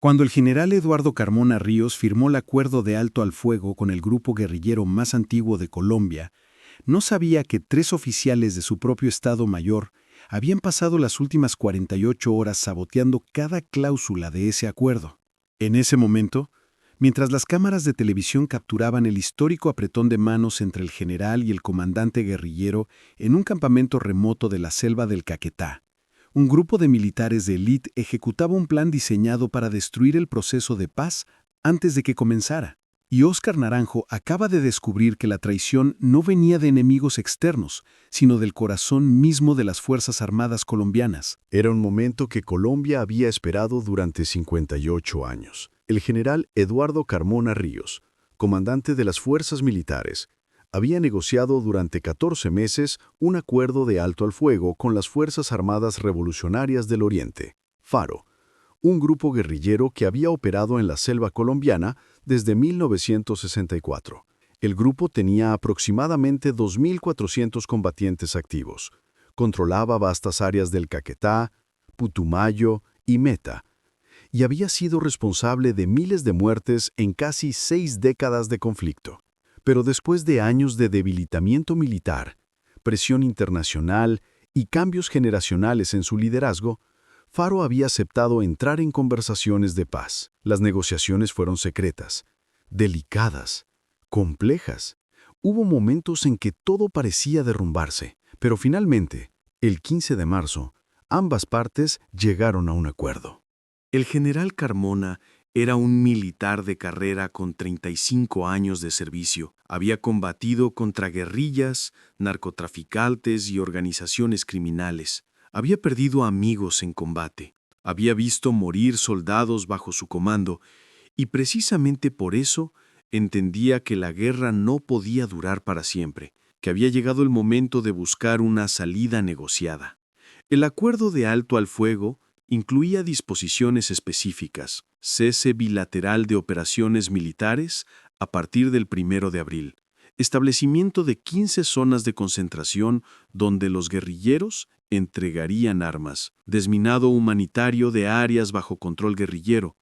Cuando el general Eduardo Carmona Ríos firmó el acuerdo de alto al fuego con el grupo guerrillero más antiguo de Colombia, no sabía que 3 oficiales de su propio Estado Mayor habían pasado las últimas 48 horas saboteando cada cláusula de ese acuerdo. En ese momento, mientras las cámaras de televisión capturaban el histórico apretón de manos entre el general y el comandante guerrillero en un campamento remoto de la selva del Caquetá, un grupo de militares de élite ejecutaba un plan diseñado para destruir el proceso de paz antes de que comenzara. Y Óscar Naranjo acaba de descubrir que la traición no venía de enemigos externos, sino del corazón mismo de las Fuerzas Armadas colombianas. Era un momento que Colombia había esperado durante 58 años. El general Eduardo Carmona Ríos, comandante de las fuerzas militares, había negociado durante 14 meses un acuerdo de alto al fuego con las Fuerzas Armadas Revolucionarias del Oriente, FARO, un grupo guerrillero que había operado en la selva colombiana desde 1964. El grupo tenía aproximadamente 2.400 combatientes activos. Controlaba vastas áreas del Caquetá, Putumayo y Meta, y había sido responsable de miles de muertes en casi 6 décadas de conflicto. Pero después de años de debilitamiento militar, presión internacional y cambios generacionales en su liderazgo, Faro había aceptado entrar en conversaciones de paz. Las negociaciones fueron secretas, delicadas, complejas. Hubo momentos en que todo parecía derrumbarse, pero finalmente, el 15 de marzo, ambas partes llegaron a un acuerdo. El general Carmona era un militar de carrera con 35 años de servicio. Había combatido contra guerrillas, narcotraficantes y organizaciones criminales. Había perdido amigos en combate. Había visto morir soldados bajo su comando y precisamente por eso entendía que la guerra no podía durar para siempre, que había llegado el momento de buscar una salida negociada. El acuerdo de alto al fuego incluía disposiciones específicas, cese bilateral de operaciones militares a partir del 1 de abril, establecimiento de 15 zonas de concentración donde los guerrilleros entregarían armas, desminado humanitario de áreas bajo control guerrillero,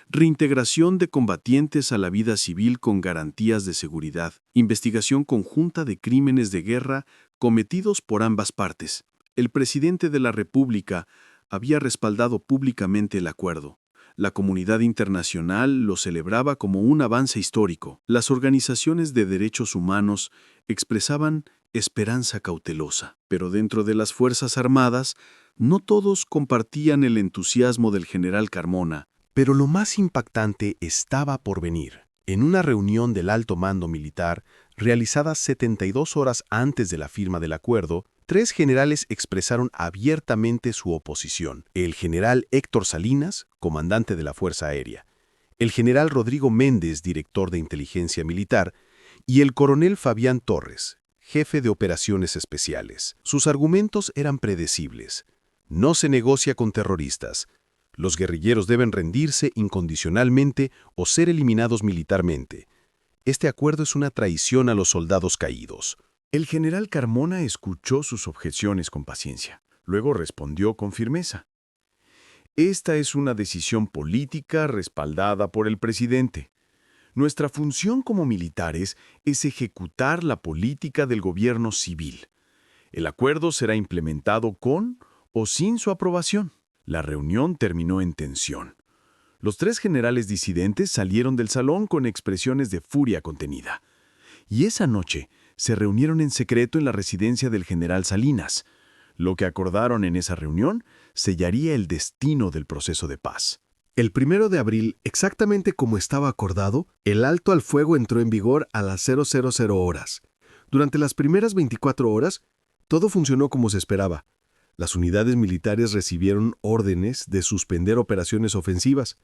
reintegración de combatientes a la vida civil con garantías de seguridad, investigación conjunta de crímenes de guerra cometidos por ambas partes. El presidente de la República había respaldado públicamente el acuerdo. La comunidad internacional lo celebraba como un avance histórico. Las organizaciones de derechos humanos expresaban esperanza cautelosa, pero dentro de las Fuerzas Armadas no todos compartían el entusiasmo del general Carmona. Pero lo más impactante estaba por venir. En una reunión del alto mando militar, realizada 72 horas antes de la firma del acuerdo, 3 generales expresaron abiertamente su oposición. El general Héctor Salinas, comandante de la Fuerza Aérea, el general Rodrigo Méndez, director de inteligencia militar, y el coronel Fabián Torres, jefe de operaciones especiales. Sus argumentos eran predecibles. No se negocia con terroristas. Los guerrilleros deben rendirse incondicionalmente o ser eliminados militarmente. Este acuerdo es una traición a los soldados caídos. El general Carmona escuchó sus objeciones con paciencia. Luego respondió con firmeza. Esta es una decisión política respaldada por el presidente. Nuestra función como militares es ejecutar la política del gobierno civil. El acuerdo será implementado con o sin su aprobación. La reunión terminó en tensión. Los 3 generales disidentes salieron del salón con expresiones de furia contenida. Y esa noche se reunieron en secreto en la residencia del general Salinas. Lo que acordaron en esa reunión sellaría el destino del proceso de paz. El 1 de abril, exactamente como estaba acordado, el alto al fuego entró en vigor a las 000 horas. Durante las primeras 24 horas, todo funcionó como se esperaba. Las unidades militares recibieron órdenes de suspender operaciones ofensivas.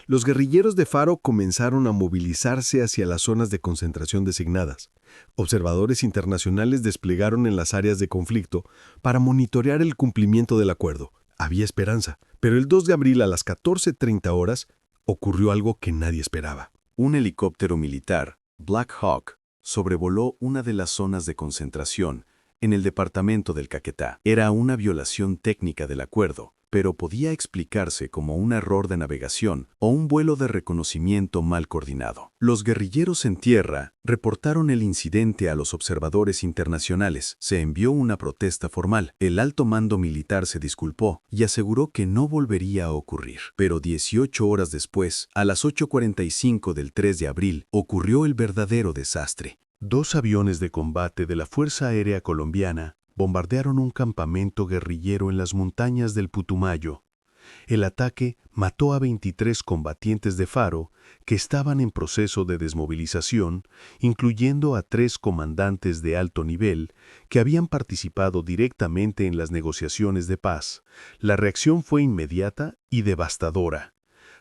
Los guerrilleros de Faro comenzaron a movilizarse hacia las zonas de concentración designadas. Observadores internacionales desplegaron en las áreas de conflicto para monitorear el cumplimiento del acuerdo. Había esperanza, pero el 2 de abril a las 14:30 horas ocurrió algo que nadie esperaba. Un helicóptero militar, Black Hawk, sobrevoló una de las zonas de concentración en el departamento del Caquetá. Era una violación técnica del acuerdo. pero podía explicarse como un error de navegación o un vuelo de reconocimiento mal coordinado. Los guerrilleros en tierra reportaron el incidente a los observadores internacionales. Se envió una protesta formal. El alto mando militar se disculpó y aseguró que no volvería a ocurrir. Pero 18 horas después, a las 8:45 del 3 de abril, ocurrió el verdadero desastre. 2 aviones de combate de la Fuerza Aérea Colombiana bombardearon un campamento guerrillero en las montañas del Putumayo. El ataque mató a 23 combatientes de Faro que estaban en proceso de desmovilización, incluyendo a 3 comandantes de alto nivel que habían participado directamente en las negociaciones de paz. La reacción fue inmediata y devastadora.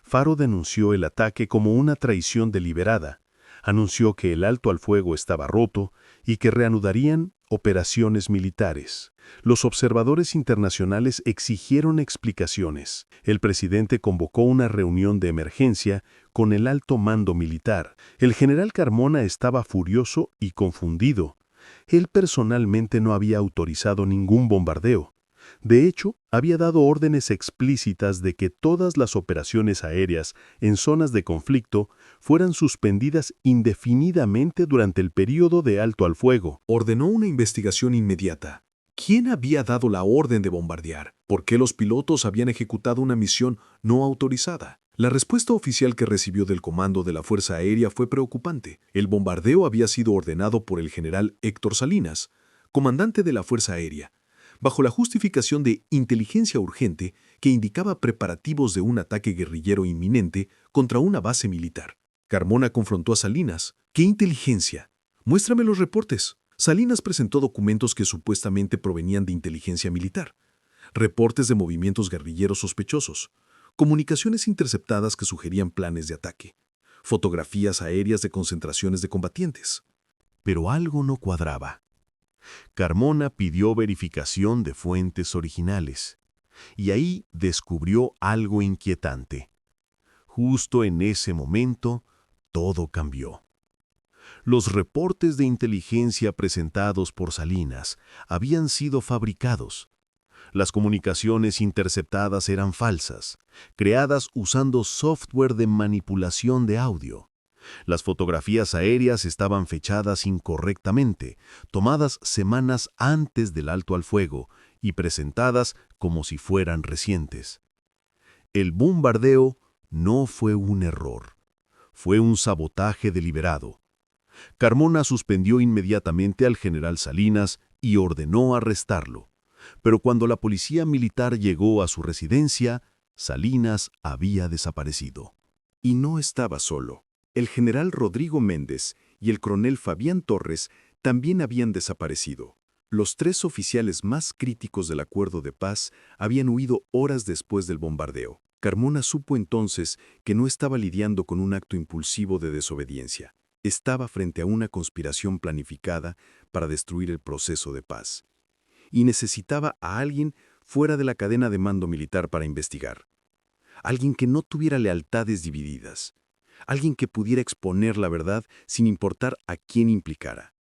Faro denunció el ataque como una traición deliberada, anunció que el alto al fuego estaba roto y que reanudarían operaciones militares. Los observadores internacionales exigieron explicaciones. El presidente convocó una reunión de emergencia con el alto mando militar. El general Carmona estaba furioso y confundido. Él personalmente no había autorizado ningún bombardeo. De hecho, había dado órdenes explícitas de que todas las operaciones aéreas en zonas de conflicto fueran suspendidas indefinidamente durante el período de alto al fuego. Ordenó una investigación inmediata. ¿Quién había dado la orden de bombardear? ¿Por qué los pilotos habían ejecutado una misión no autorizada? La respuesta oficial que recibió del comando de la Fuerza Aérea fue preocupante. El bombardeo había sido ordenado por el general Héctor Salinas, comandante de la Fuerza Aérea, bajo la justificación de inteligencia urgente que indicaba preparativos de un ataque guerrillero inminente contra una base militar. Carmona confrontó a Salinas. ¿Qué inteligencia? Muéstrame los reportes. Salinas presentó documentos que supuestamente provenían de inteligencia militar, reportes de movimientos guerrilleros sospechosos, comunicaciones interceptadas que sugerían planes de ataque, fotografías aéreas de concentraciones de combatientes. Pero algo no cuadraba. Carmona pidió verificación de fuentes originales, y ahí descubrió algo inquietante. Justo en ese momento, todo cambió. Los reportes de inteligencia presentados por Salinas habían sido fabricados. Las comunicaciones interceptadas eran falsas, creadas usando software de manipulación de audio. Las fotografías aéreas estaban fechadas incorrectamente, tomadas semanas antes del alto al fuego y presentadas como si fueran recientes. El bombardeo no fue un error, fue un sabotaje deliberado. Carmona suspendió inmediatamente al general Salinas y ordenó arrestarlo. Pero cuando la policía militar llegó a su residencia, Salinas había desaparecido. Y no estaba solo. El general Rodrigo Méndez y el coronel Fabián Torres también habían desaparecido. Los 3 oficiales más críticos del acuerdo de paz habían huido horas después del bombardeo. Carmona supo entonces que no estaba lidiando con un acto impulsivo de desobediencia. Estaba frente a una conspiración planificada para destruir el proceso de paz. Y necesitaba a alguien fuera de la cadena de mando militar para investigar. Alguien que no tuviera lealtades divididas. Alguien que pudiera exponer la verdad sin importar a quién implicara.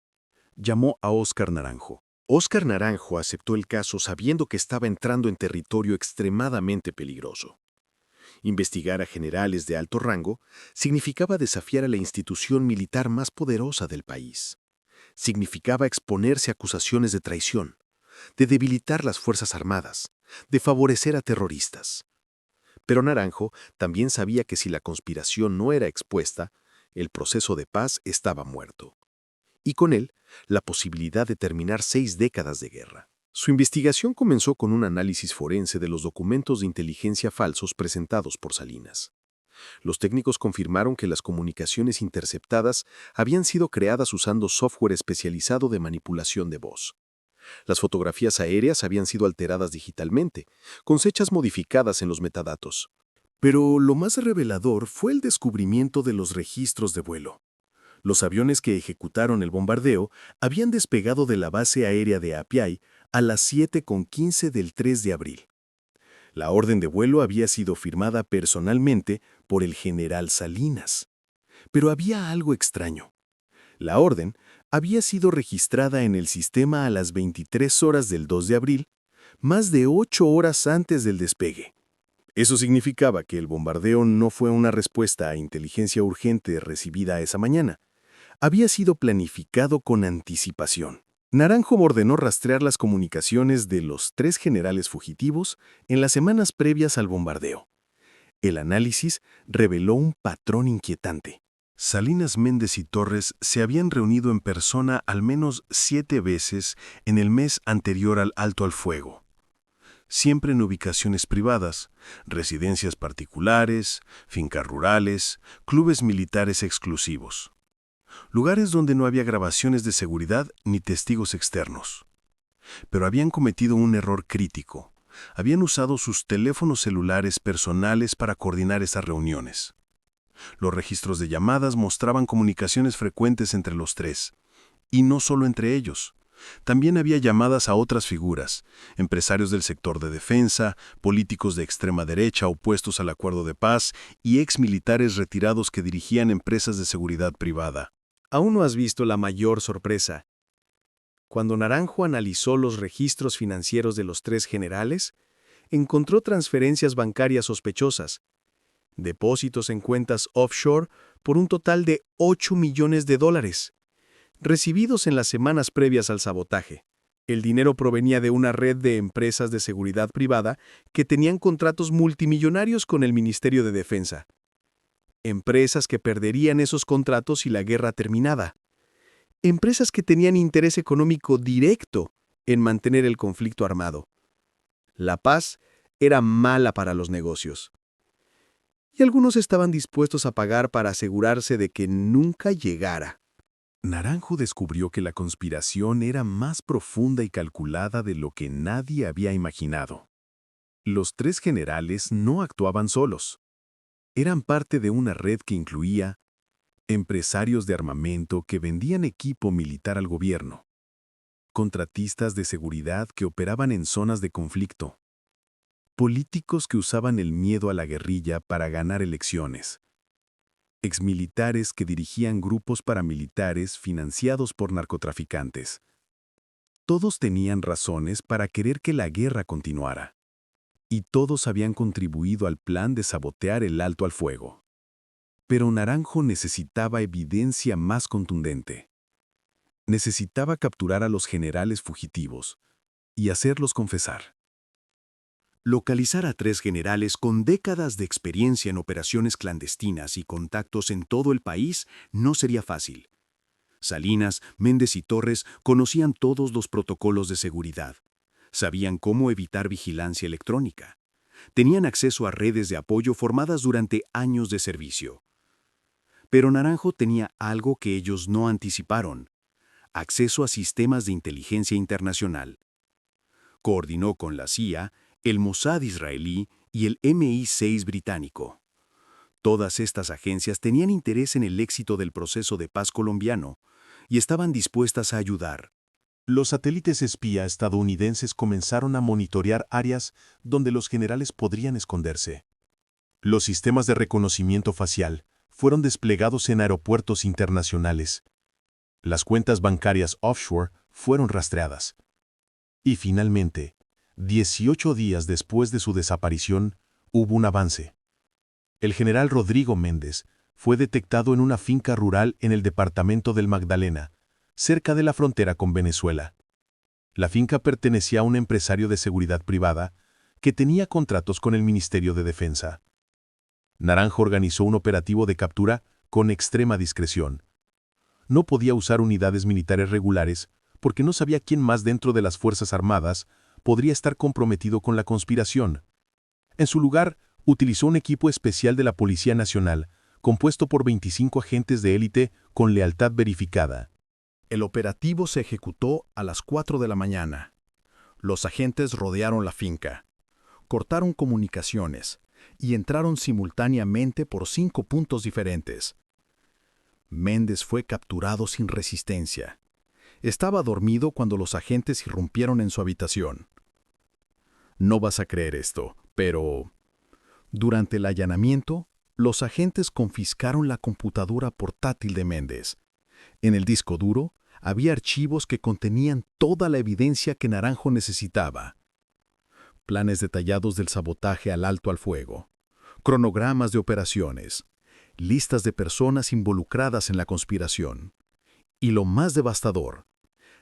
Llamó a Óscar Naranjo. Óscar Naranjo aceptó el caso sabiendo que estaba entrando en territorio extremadamente peligroso. Investigar a generales de alto rango significaba desafiar a la institución militar más poderosa del país. Significaba exponerse a acusaciones de traición, de debilitar las Fuerzas Armadas, de favorecer a terroristas. Pero Naranjo también sabía que si la conspiración no era expuesta, el proceso de paz estaba muerto. Y con él, la posibilidad de terminar 6 décadas de guerra. Su investigación comenzó con un análisis forense de los documentos de inteligencia falsos presentados por Salinas. Los técnicos confirmaron que las comunicaciones interceptadas habían sido creadas usando software especializado de manipulación de voz. Las fotografías aéreas habían sido alteradas digitalmente, con fechas modificadas en los metadatos. Pero lo más revelador fue el descubrimiento de los registros de vuelo. Los aviones que ejecutaron el bombardeo habían despegado de la base aérea de Apiay a las 7:15 del 3 de abril. La orden de vuelo había sido firmada personalmente por el general Salinas. Pero había algo extraño. La orden había sido registrada en el sistema a las 23 horas del 2 de abril, más de 8 horas antes del despegue. Eso significaba que el bombardeo no fue una respuesta a inteligencia urgente recibida esa mañana. Había sido planificado con anticipación. Naranjo ordenó rastrear las comunicaciones de los 3 generales fugitivos en las semanas previas al bombardeo. El análisis reveló un patrón inquietante. Salinas, Méndez y Torres se habían reunido en persona al menos 7 veces en el mes anterior al alto al fuego. Siempre en ubicaciones privadas, residencias particulares, fincas rurales, clubes militares exclusivos. Lugares donde no había grabaciones de seguridad ni testigos externos. Pero habían cometido un error crítico. Habían usado sus teléfonos celulares personales para coordinar esas reuniones. Los registros de llamadas mostraban comunicaciones frecuentes entre los 3, y no solo entre ellos. También había llamadas a otras figuras, empresarios del sector de defensa, políticos de extrema derecha opuestos al acuerdo de paz y exmilitares retirados que dirigían empresas de seguridad privada. Aún no has visto la mayor sorpresa. Cuando Naranjo analizó los registros financieros de los 3 generales, encontró transferencias bancarias sospechosas, depósitos en cuentas offshore por un total de $8 millones, recibidos en las semanas previas al sabotaje. El dinero provenía de una red de empresas de seguridad privada que tenían contratos multimillonarios con el Ministerio de Defensa. Empresas que perderían esos contratos si la guerra terminaba. Empresas que tenían interés económico directo en mantener el conflicto armado. La paz era mala para los negocios. Y algunos estaban dispuestos a pagar para asegurarse de que nunca llegara. Naranjo descubrió que la conspiración era más profunda y calculada de lo que nadie había imaginado. Los 3 generales no actuaban solos. Eran parte de una red que incluía empresarios de armamento que vendían equipo militar al gobierno, contratistas de seguridad que operaban en zonas de conflicto, políticos que usaban el miedo a la guerrilla para ganar elecciones, exmilitares que dirigían grupos paramilitares financiados por narcotraficantes. Todos tenían razones para querer que la guerra continuara, y todos habían contribuido al plan de sabotear el alto al fuego. Pero Naranjo necesitaba evidencia más contundente. Necesitaba capturar a los generales fugitivos y hacerlos confesar. Localizar a 3 generales con décadas de experiencia en operaciones clandestinas y contactos en todo el país no sería fácil. Salinas, Méndez y Torres conocían todos los protocolos de seguridad. Sabían cómo evitar vigilancia electrónica. Tenían acceso a redes de apoyo formadas durante años de servicio. Pero Naranjo tenía algo que ellos no anticiparon: acceso a sistemas de inteligencia internacional. Coordinó con la CIA, el Mossad israelí y el MI6 británico. Todas estas agencias tenían interés en el éxito del proceso de paz colombiano y estaban dispuestas a ayudar. Los satélites espía estadounidenses comenzaron a monitorear áreas donde los generales podrían esconderse. Los sistemas de reconocimiento facial fueron desplegados en aeropuertos internacionales. Las cuentas bancarias offshore fueron rastreadas. Y finalmente, 18 días después de su desaparición, hubo un avance. El general Rodrigo Méndez fue detectado en una finca rural en el departamento del Magdalena, cerca de la frontera con Venezuela. La finca pertenecía a un empresario de seguridad privada que tenía contratos con el Ministerio de Defensa. Naranjo organizó un operativo de captura con extrema discreción. No podía usar unidades militares regulares porque no sabía quién más dentro de las Fuerzas Armadas podría estar comprometido con la conspiración. En su lugar, utilizó un equipo especial de la Policía Nacional, compuesto por 25 agentes de élite con lealtad verificada. El operativo se ejecutó a las 4 de la mañana. Los agentes rodearon la finca, cortaron comunicaciones y entraron simultáneamente por 5 puntos diferentes. Méndez fue capturado sin resistencia. Estaba dormido cuando los agentes irrumpieron en su habitación. No vas a creer esto, pero durante el allanamiento, los agentes confiscaron la computadora portátil de Méndez. En el disco duro había archivos que contenían toda la evidencia que Naranjo necesitaba. planes detallados del sabotaje al alto al fuego, cronogramas de operaciones, listas de personas involucradas en la conspiración. Y lo más devastador,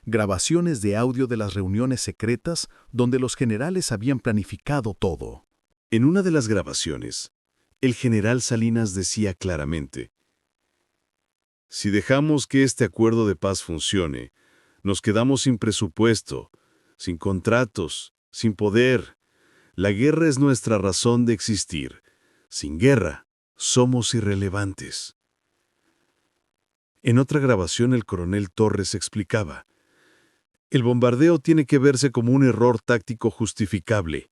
grabaciones de audio de las reuniones secretas donde los generales habían planificado todo. En una de las grabaciones, el general Salinas decía claramente: «Si dejamos que este acuerdo de paz funcione, nos quedamos sin presupuesto, sin contratos, sin poder. La guerra es nuestra razón de existir. Sin guerra, somos irrelevantes». En otra grabación, el coronel Torres explicaba: «El bombardeo tiene que verse como un error táctico justificable.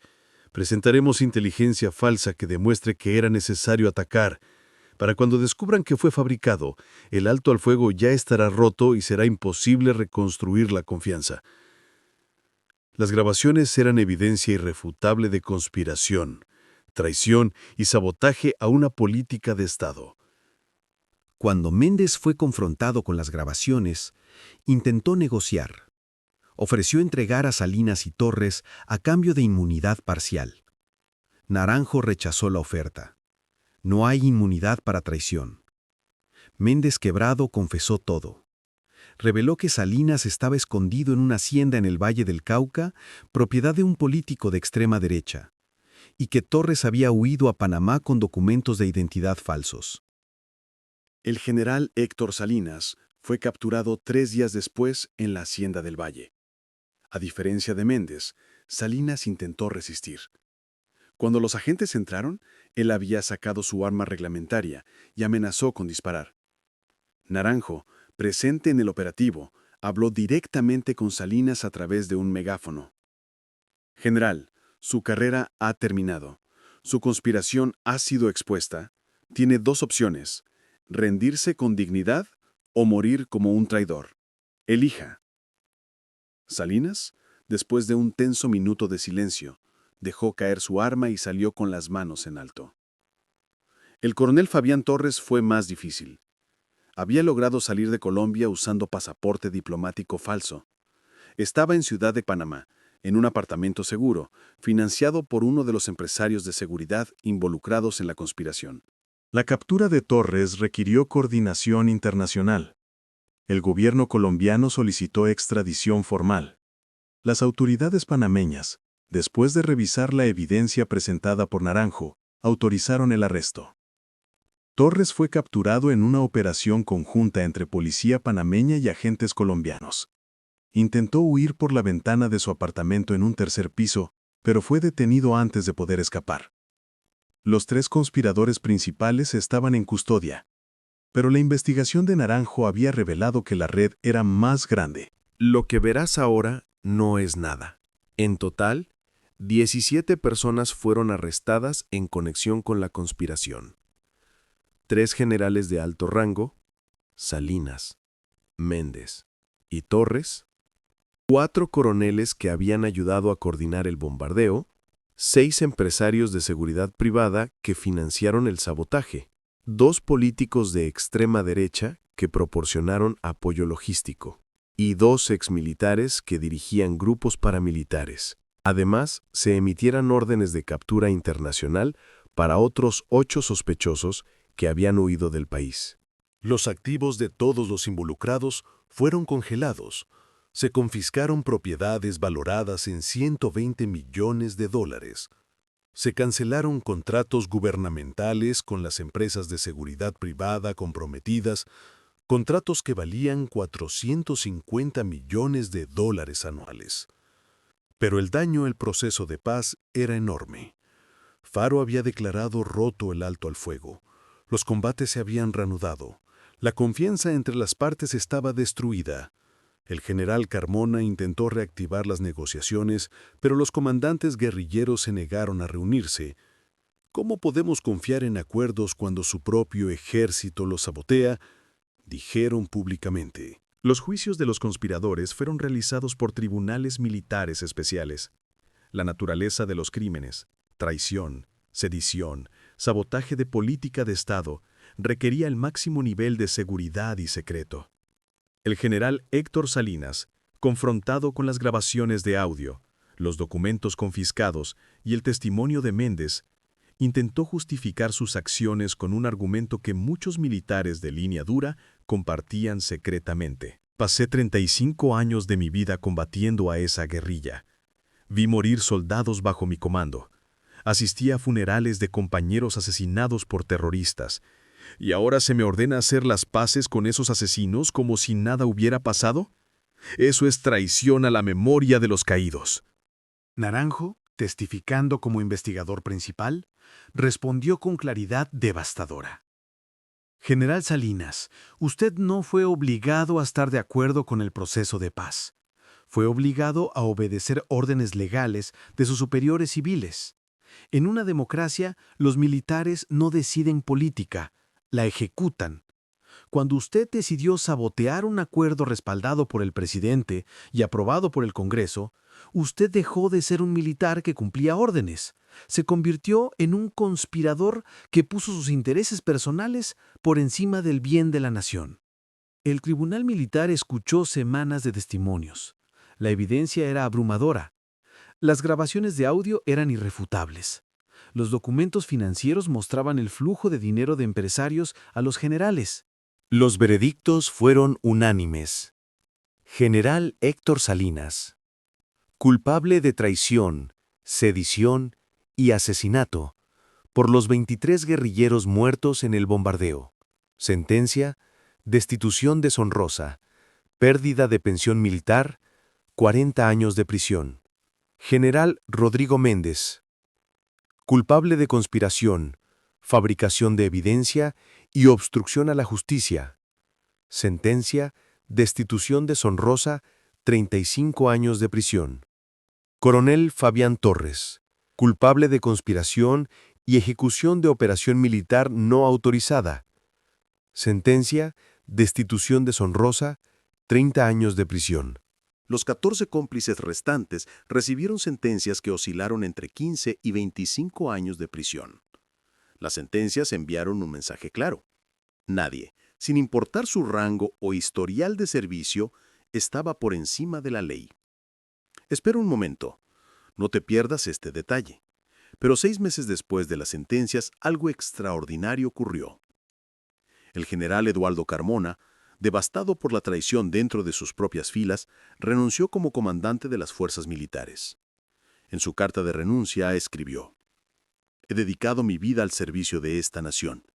Presentaremos inteligencia falsa que demuestre que era necesario atacar. Para cuando descubran que fue fabricado, el alto al fuego ya estará roto y será imposible reconstruir la confianza». Las grabaciones eran evidencia irrefutable de conspiración, traición y sabotaje a una política de Estado. Cuando Méndez fue confrontado con las grabaciones, intentó negociar. Ofreció entregar a Salinas y Torres a cambio de inmunidad parcial. Naranjo rechazó la oferta. No hay inmunidad para traición. Méndez, quebrado, confesó todo. Reveló que Salinas estaba escondido en una hacienda en el Valle del Cauca, propiedad de un político de extrema derecha, y que Torres había huido a Panamá con documentos de identidad falsos. El general Héctor Salinas fue capturado 3 días después en la hacienda del Valle. A diferencia de Méndez, Salinas intentó resistir. Cuando los agentes entraron, él había sacado su arma reglamentaria y amenazó con disparar. Naranjo, presente en el operativo, habló directamente con Salinas a través de un megáfono. «General, su carrera ha terminado. Su conspiración ha sido expuesta. Tiene 2 opciones: rendirse con dignidad o morir como un traidor. Elija». Salinas, después de un tenso minuto de silencio, dejó caer su arma y salió con las manos en alto. El coronel Fabián Torres fue más difícil. Había logrado salir de Colombia usando pasaporte diplomático falso. Estaba en Ciudad de Panamá, en un apartamento seguro, financiado por uno de los empresarios de seguridad involucrados en la conspiración. La captura de Torres requirió coordinación internacional. El gobierno colombiano solicitó extradición formal. Las autoridades panameñas, después de revisar la evidencia presentada por Naranjo, autorizaron el arresto. Torres fue capturado en una operación conjunta entre policía panameña y agentes colombianos. Intentó huir por la ventana de su apartamento en un 3er piso, pero fue detenido antes de poder escapar. Los 3 conspiradores principales estaban en custodia, pero la investigación de Naranjo había revelado que la red era más grande. Lo que verás ahora no es nada. En total, 17 personas fueron arrestadas en conexión con la conspiración. 3 generales de alto rango, Salinas, Méndez y Torres, 4 coroneles que habían ayudado a coordinar el bombardeo, 6 empresarios de seguridad privada que financiaron el sabotaje, 2 políticos de extrema derecha que proporcionaron apoyo logístico, y 2 exmilitares que dirigían grupos paramilitares. Además, se emitieran órdenes de captura internacional para otros 8 sospechosos que habían huido del país. Los activos de todos los involucrados fueron congelados. Se confiscaron propiedades valoradas en $120 millones. Se cancelaron contratos gubernamentales con las empresas de seguridad privada comprometidas, contratos que valían $450 millones anuales. Pero el daño al proceso de paz era enorme. Faro había declarado roto el alto al fuego. Los combates se habían reanudado. La confianza entre las partes estaba destruida. El general Carmona intentó reactivar las negociaciones, pero los comandantes guerrilleros se negaron a reunirse. ¿Cómo podemos confiar en acuerdos cuando su propio ejército los sabotea?, dijeron públicamente. Los juicios de los conspiradores fueron realizados por tribunales militares especiales. La naturaleza de los crímenes, traición, sedición, sabotaje de política de Estado, requería el máximo nivel de seguridad y secreto. El general Héctor Salinas, confrontado con las grabaciones de audio, los documentos confiscados y el testimonio de Méndez, intentó justificar sus acciones con un argumento que muchos militares de línea dura compartían secretamente. Pasé 35 años de mi vida combatiendo a esa guerrilla. Vi morir soldados bajo mi comando. Asistí a funerales de compañeros asesinados por terroristas. ¿Y ahora se me ordena hacer las paces con esos asesinos como si nada hubiera pasado? Eso es traición a la memoria de los caídos. Naranjo, testificando como investigador principal, respondió con claridad devastadora. General Salinas, usted no fue obligado a estar de acuerdo con el proceso de paz. Fue obligado a obedecer órdenes legales de sus superiores civiles. En una democracia, los militares no deciden política, la ejecutan. Cuando usted decidió sabotear un acuerdo respaldado por el presidente y aprobado por el Congreso, usted dejó de ser un militar que cumplía órdenes. Se convirtió en un conspirador que puso sus intereses personales por encima del bien de la nación. El tribunal militar escuchó semanas de testimonios. La evidencia era abrumadora. Las grabaciones de audio eran irrefutables. Los documentos financieros mostraban el flujo de dinero de empresarios a los generales. Los veredictos fueron unánimes. General Héctor Salinas, culpable de traición, sedición y asesinato por los 23 guerrilleros muertos en el bombardeo. Sentencia: destitución deshonrosa, pérdida de pensión militar, 40 años de prisión. General Rodrigo Méndez, culpable de conspiración, fabricación de evidencia y obstrucción a la justicia. Sentencia: destitución deshonrosa, 35 años de prisión. Coronel Fabián Torres, culpable de conspiración y ejecución de operación militar no autorizada. Sentencia: destitución deshonrosa, 30 años de prisión. Los 14 cómplices restantes recibieron sentencias que oscilaron entre 15 y 25 años de prisión. Las sentencias enviaron un mensaje claro. Nadie, sin importar su rango o historial de servicio, estaba por encima de la ley. Espera un momento. No te pierdas este detalle. Pero 6 meses después de las sentencias, algo extraordinario ocurrió. El general Eduardo Carmona, devastado por la traición dentro de sus propias filas, renunció como comandante de las fuerzas militares. En su carta de renuncia escribió: «He dedicado mi vida al servicio de esta nación,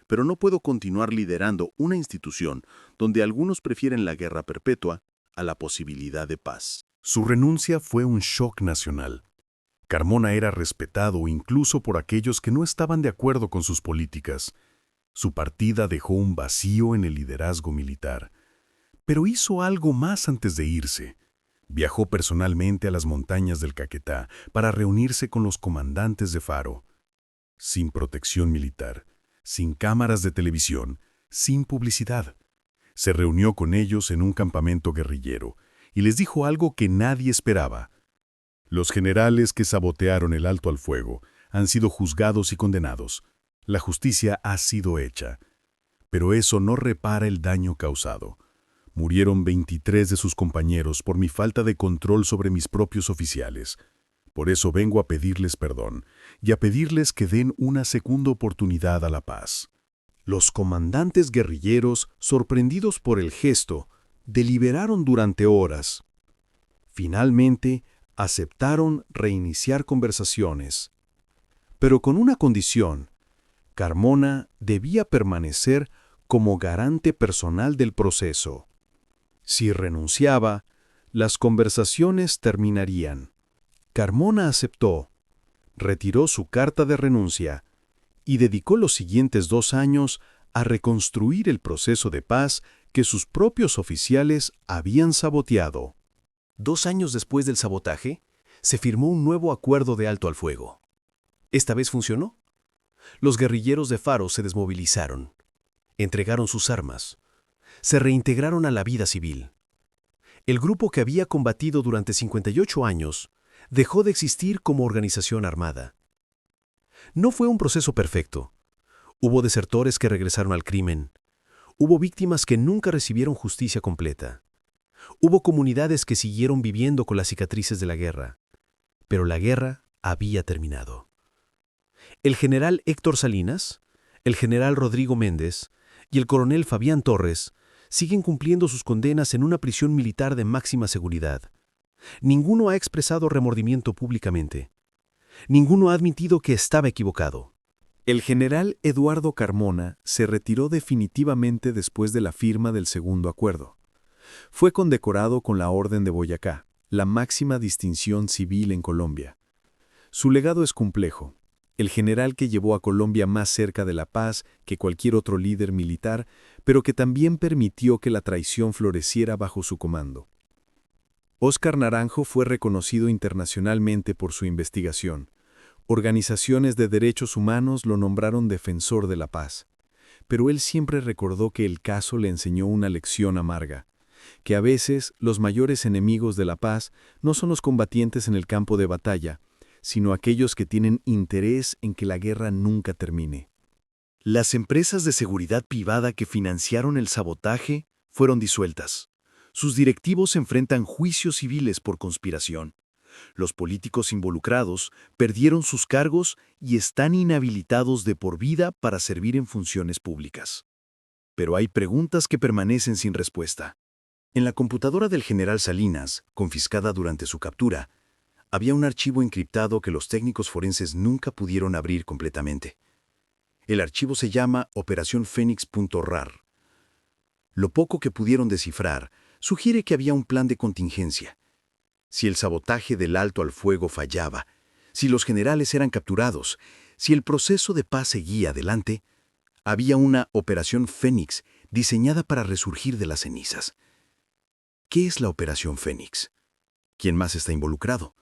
pero no puedo continuar liderando una institución donde algunos prefieren la guerra perpetua a la posibilidad de paz». Su renuncia fue un shock nacional. Carmona era respetado incluso por aquellos que no estaban de acuerdo con sus políticas. Su partida dejó un vacío en el liderazgo militar. Pero hizo algo más antes de irse. Viajó personalmente a las montañas del Caquetá para reunirse con los comandantes de Faro. Sin protección militar, sin cámaras de televisión, sin publicidad. Se reunió con ellos en un campamento guerrillero y les dijo algo que nadie esperaba. Los generales que sabotearon el alto al fuego han sido juzgados y condenados. La justicia ha sido hecha. Pero eso no repara el daño causado. Murieron 23 de sus compañeros por mi falta de control sobre mis propios oficiales. Por eso vengo a pedirles perdón y a pedirles que den una segunda oportunidad a la paz. Los comandantes guerrilleros, sorprendidos por el gesto, deliberaron durante horas. Finalmente, aceptaron reiniciar conversaciones. Pero con una condición: Carmona debía permanecer como garante personal del proceso. Si renunciaba, las conversaciones terminarían. Carmona aceptó, retiró su carta de renuncia y dedicó los siguientes 2 años a reconstruir el proceso de paz que sus propios oficiales habían saboteado. 2 años después del sabotaje, se firmó un nuevo acuerdo de alto al fuego. Esta vez funcionó. Los guerrilleros de Faro se desmovilizaron, entregaron sus armas, se reintegraron a la vida civil. El grupo que había combatido durante 58 años dejó de existir como organización armada. No fue un proceso perfecto. Hubo desertores que regresaron al crimen. Hubo víctimas que nunca recibieron justicia completa. Hubo comunidades que siguieron viviendo con las cicatrices de la guerra. pero la guerra había terminado. El general Héctor Salinas, el general Rodrigo Méndez y el coronel Fabián Torres siguen cumpliendo sus condenas en una prisión militar de máxima seguridad. Ninguno ha expresado remordimiento públicamente. Ninguno ha admitido que estaba equivocado. El general Eduardo Carmona se retiró definitivamente después de la firma del segundo acuerdo. Fue condecorado con la Orden de Boyacá, la máxima distinción civil en Colombia. Su legado es complejo. El general que llevó a Colombia más cerca de la paz que cualquier otro líder militar, pero que también permitió que la traición floreciera bajo su comando. Óscar Naranjo fue reconocido internacionalmente por su investigación. Organizaciones de derechos humanos lo nombraron defensor de la paz. Pero él siempre recordó que el caso le enseñó una lección amarga, que a veces los mayores enemigos de la paz no son los combatientes en el campo de batalla, sino aquellos que tienen interés en que la guerra nunca termine. Las empresas de seguridad privada que financiaron el sabotaje fueron disueltas. Sus directivos enfrentan juicios civiles por conspiración. Los políticos involucrados perdieron sus cargos y están inhabilitados de por vida para servir en funciones públicas. Pero hay preguntas que permanecen sin respuesta. En la computadora del general Salinas, confiscada durante su captura, había un archivo encriptado que los técnicos forenses nunca pudieron abrir completamente. El archivo se llama operacionfenix.rar. Lo poco que pudieron descifrar sugiere que había un plan de contingencia. Si el sabotaje del alto al fuego fallaba, si los generales eran capturados, si el proceso de paz seguía adelante, había una Operación Fénix diseñada para resurgir de las cenizas. ¿Qué es la Operación Fénix? ¿Quién más está involucrado?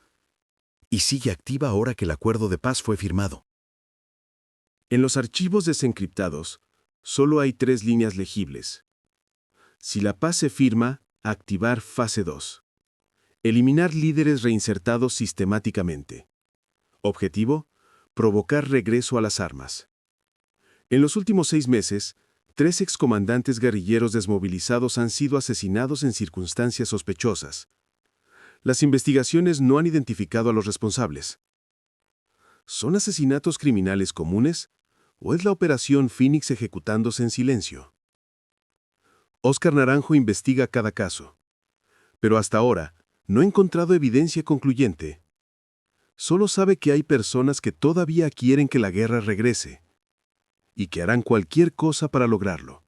Y sigue activa ahora que el acuerdo de paz fue firmado. En los archivos desencriptados, solo hay 3 líneas legibles. Si la paz se firma, activar fase 2. Eliminar líderes reinsertados sistemáticamente. Objetivo: provocar regreso a las armas. En los últimos 6 meses, 3 excomandantes guerrilleros desmovilizados han sido asesinados en circunstancias sospechosas. Las investigaciones no han identificado a los responsables. ¿Son asesinatos criminales comunes o es la Operación Fénix ejecutándose en silencio? Óscar Naranjo investiga cada caso, pero hasta ahora no ha encontrado evidencia concluyente. Solo sabe que hay personas que todavía quieren que la guerra regrese y que harán cualquier cosa para lograrlo.